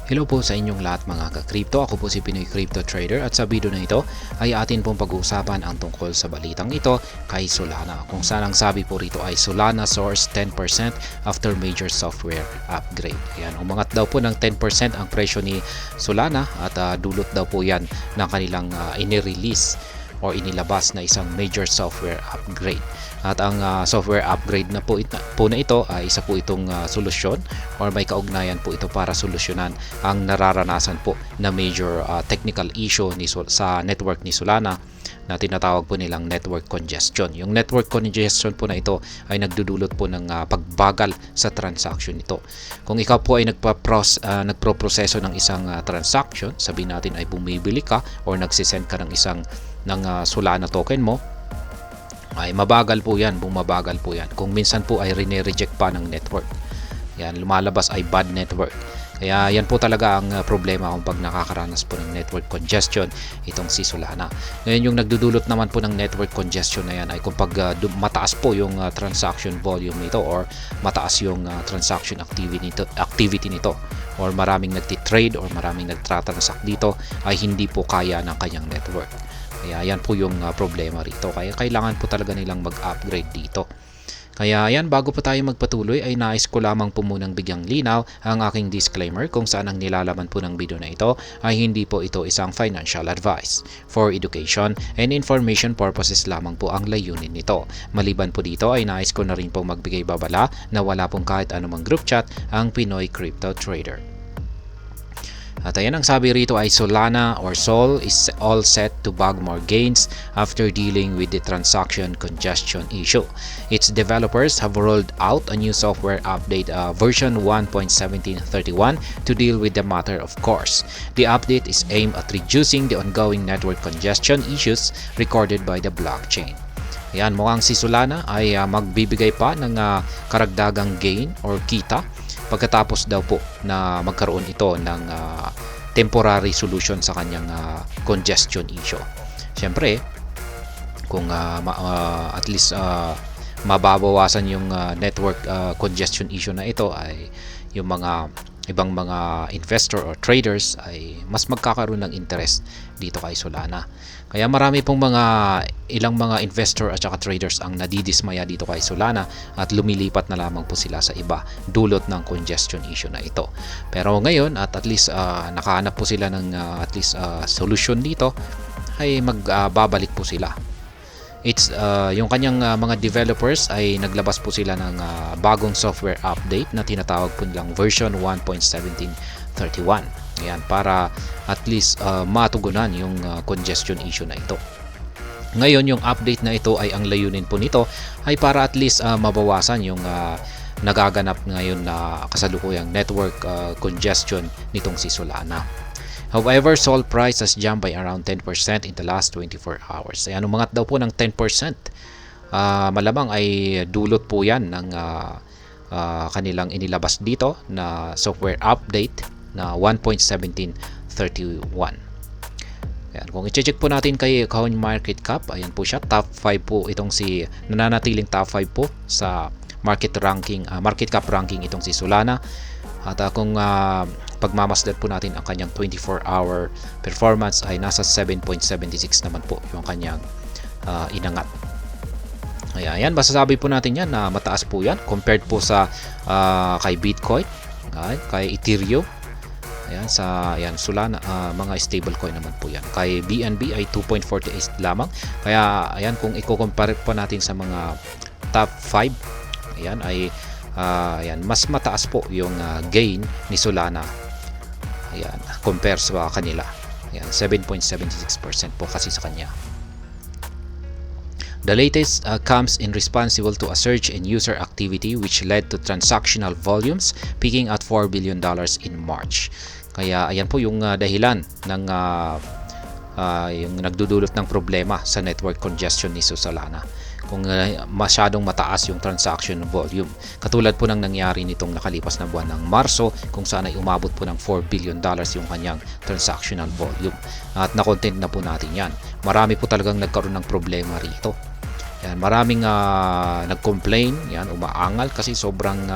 Hello po sa inyong lahat mga ka-crypto. Ako po si Pinoy Crypto Trader at sa video na ito ay atin pong pag-uusapan ang tungkol sa balitang ito kay Solana. Kung saan ang sabi po rito ay Solana soars 10% after major software upgrade. Yan, umangat daw po ng 10% ang presyo ni Solana at dulot daw po yan ng kanilang inirelease o inilabas na isang major software upgrade. At ang software upgrade na po na ito ay isa po itong solusyon or may kaugnayan po ito para solusyonan ang nararanasan po na major technical issue sa network ni Solana na tinatawag po nilang network congestion. Yung network congestion po na ito ay nagdudulot po ng pagbagal sa transaction nito. Kung ikaw po ay nagproproseso ng isang transaction, sabihin natin ay bumibili ka or nagsisend ka ng Solana token mo, ay mabagal po yan, bumabagal po yan. Kung minsan po ay reject pa ng network. Yan, lumalabas ay bad network. Kaya yan po talaga ang problema kung pag nakakaranas po ng network congestion itong si Solana. Ngayon yung nagdudulot naman po ng network congestion na yan ay kung pag mataas po yung transaction volume nito or mataas yung transaction activity nito or maraming nagtitrade or maraming nagtratransact dito ay hindi po kaya ng kanyang network. Kaya yan po yung problema rito. Kaya kailangan po talaga nilang mag-upgrade dito. Kaya yan, bago po tayo magpatuloy ay nais ko lamang po munang bigyang linaw ang aking disclaimer kung saan ang nilalaman po ng video na ito ay hindi po ito isang financial advice. For education and information purposes lamang po ang layunin nito. Maliban po dito ay nais ko na rin po magbigay babala na wala pong kahit anumang group chat ang Pinoy Crypto Trader. At ayan, ang sabi rito ay Solana or Sol is all set to bag more gains after dealing with the transaction congestion issue. Its developers have rolled out a new software update version 1.1731 to deal with the matter, of course. The update is aimed at reducing the ongoing network congestion issues recorded by the blockchain. Ayan, mukhang si Solana ay magbibigay pa ng karagdagang gain or kita pagkatapos daw po na magkaroon ito ng temporary solution sa kanyang congestion issue. Siyempre, kung at least mababawasan yung network congestion issue na ito ay yung mga ibang mga investor or traders ay mas magkakaroon ng interest dito kay Solana. Kaya marami pong ilang mga investor at saka traders ang nadidismaya dito kay Solana at lumilipat na lamang po sila sa iba dulot ng congestion issue na ito. Pero ngayon at least nakahanap po sila ng at least solution dito ay magbabalik po sila. Yung kanyang mga developers ay naglabas po sila ng bagong software update na tinatawag po nilang version 1.1731. Ayan, para at least matugunan yung congestion issue na ito. Ngayon, yung update na ito ay ang layunin po nito ay para at least mabawasan yung nagaganap ngayon na kasalukuyang network congestion nitong si Solana. However, Sol price has jumped by around 10% in the last 24 hours. Ayan, umangat daw po ng 10%. Malamang ay dulot po yan ng kanilang inilabas dito na software update na 1.1731. Ayan, kung i-check po natin kay CoinMarketCap, ayan po siya, top 5 po itong nananatiling top 5 po sa market cap ranking itong si Solana. At kung pagmamasdan po natin ang kanyang 24-hour performance ay nasa 7.76 naman po yung kanyang inangat. Ayan, masasabi po natin yan na mataas po yan compared po sa kay Bitcoin, kay Ethereum. Ayan, Solana, mga stablecoin naman po yan. Kay BNB ay 2.48 lamang. Kaya ayan, kung i-compare po natin sa mga top 5, ayan ay mas mataas po yung gain ni Solana. Ayan, compare sa kanila. Ayan, 7.76% po kasi sa kanya. The latest comes in responsible to a surge in user activity which led to transactional volumes peaking at $4 billion in March. Kaya ayan po yung dahilan ng yung nagdudulot ng problema sa network congestion ni Solana. Kung masyadong mataas yung transaction volume. Katulad po ng nangyari nitong nakalipas na buwan ng Marso kung saan ay umabot po ng $4 billion yung kanyang transactional volume. At na-content na po natin yan. Marami po talagang nagkaroon ng problema rito. Yan, maraming nag-complain, yan, umaangal kasi sobrang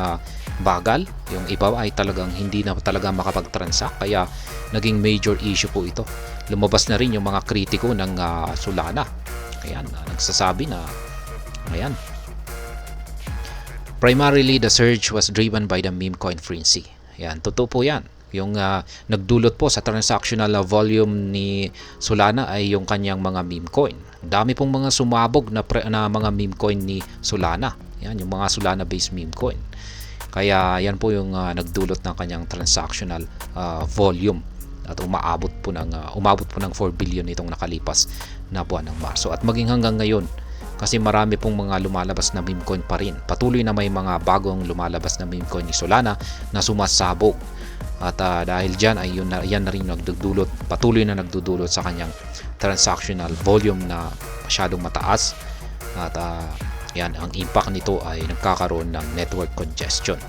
bagal. Yung iba ay talagang hindi na talaga makapag-transact, kaya naging major issue po ito. Lumabas na rin yung mga kritiko ng Solana. Ayan, nagsasabi na ayan, primarily the surge was driven by the meme coin frenzy. Ayan, totoo po yan. Yung nagdulot po sa transactional volume ni Solana ay yung kanyang mga meme coin. Dami pong mga sumabog na mga meme coin ni Solana. Yan, yung mga Solana based meme coin. Kaya yan po yung nagdulot ng kanyang transactional volume at umabot po ng 4 billion itong nakalipas na buwan ng Marso. At maging hanggang ngayon, kasi marami pong mga lumalabas na meme coin pa rin. Patuloy na may mga bagong lumalabas na meme coin ni Solana na sumasabog. At dahil dyan ay yan na rin patuloy na nagdudulot sa kanyang transactional volume na masyadong mataas. At yan, ang impact nito ay nagkakaroon ng network congestion.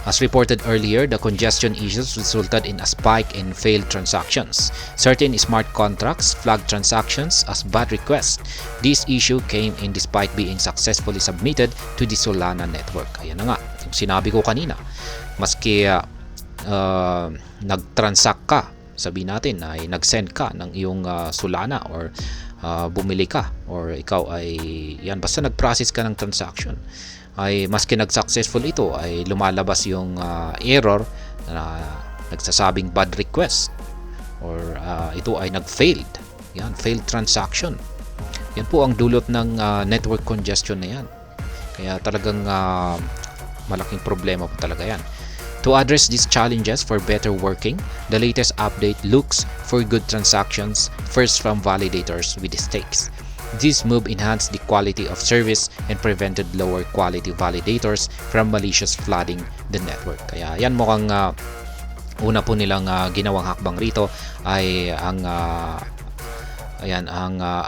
As reported earlier, the congestion issues resulted in a spike in failed transactions. Certain smart contracts flagged transactions as bad requests. This issue came in despite being successfully submitted to the Solana network. Ayan na nga, yung sinabi ko kanina. Maski nag-transact ka, sabihin natin ay nag-send ka ng iyong Solana or bumili ka or ikaw ay yan, basta nag-process ka ng transaction, ay maski nag-successful ito ay lumalabas yung error na nagsasabing bad request or ito ay nag-failed. Yan, failed transaction. Yan po ang dulot ng network congestion na yan. Kaya talagang malaking problema po talaga yan. To address these challenges for better working, the latest update looks for good transactions first from validators with stakes. This move enhanced the quality of service and prevented lower quality validators from malicious flooding the network. Kaya yan mukhang una po nilang ginawang hakbang rito ay ang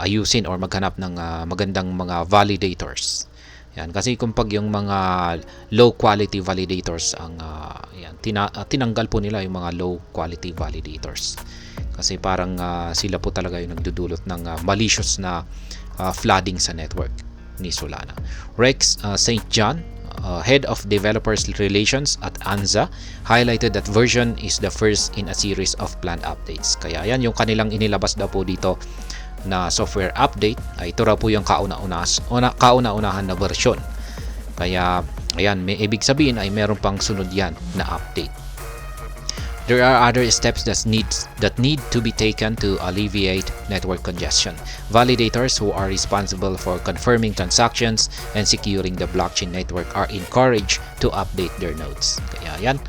ayusin or maghanap ng magandang mga validators. Yan, kasi kung pag yung mga low quality validators ang tinanggal po nila yung mga low quality validators. Kasi parang sila po talaga yung nagdudulot ng malicious na flooding sa network ni Solana. Rex St. John, head of developers relations at Anza, highlighted that version is the first in a series of planned updates. Kaya yan yung kanilang inilabas daw po dito na software update ay ito raw po yung kauna-unahan na version. Kaya ayan, may ibig sabihin ay meron pang sunod yan na update. There are other steps that need to be taken to alleviate network congestion. Validators who are responsible for confirming transactions and securing the blockchain network are encouraged to update their nodes. Kaya yan,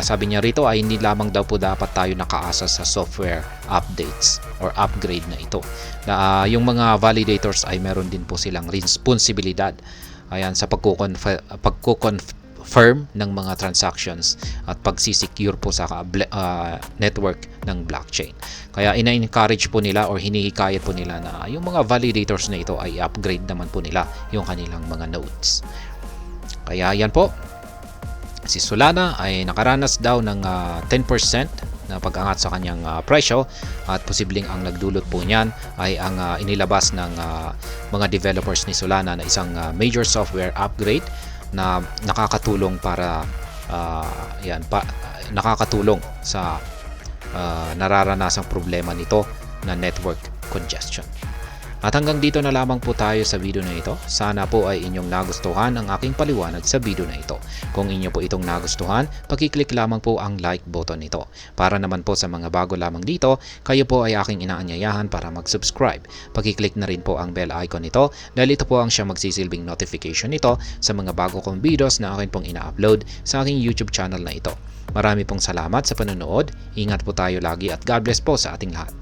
sabi niya rito ay hindi lamang daw po dapat tayo nakaasa sa software updates or upgrade na ito. Yung mga validators ay meron din po silang responsibilidad ayan sa pagko-confirm ng mga transactions at pagsisecure po sa network ng blockchain. Kaya ina-encourage po nila or hinihikayat po nila na yung mga validators na ito ay upgrade naman po nila yung kanilang mga nodes. Kaya yan po, si Solana ay nakaranas daw ng 10% na pag-angat sa kanyang presyo at posibleng ang nagdulot po niyan ay ang inilabas ng mga developers ni Solana na isang major software upgrade na nakakatulong para nakakatulong sa nararanasang problema nito na network congestion. At hanggang dito na lamang po tayo sa video na ito. Sana po ay inyong nagustuhan ang aking paliwanag sa video na ito. Kung inyo po itong nagustuhan, pakiclick lamang po ang like button nito. Para naman po sa mga bago lamang dito, kayo po ay aking inaanyayahan para mag-subscribe. Pakiclick na rin po ang bell icon nito dahil ito po ang siyang magsisilbing notification nito sa mga bago kong videos na akin pong ina-upload sa aking YouTube channel na ito. Marami pong salamat sa panonood. Ingat po tayo lagi at God bless po sa ating lahat.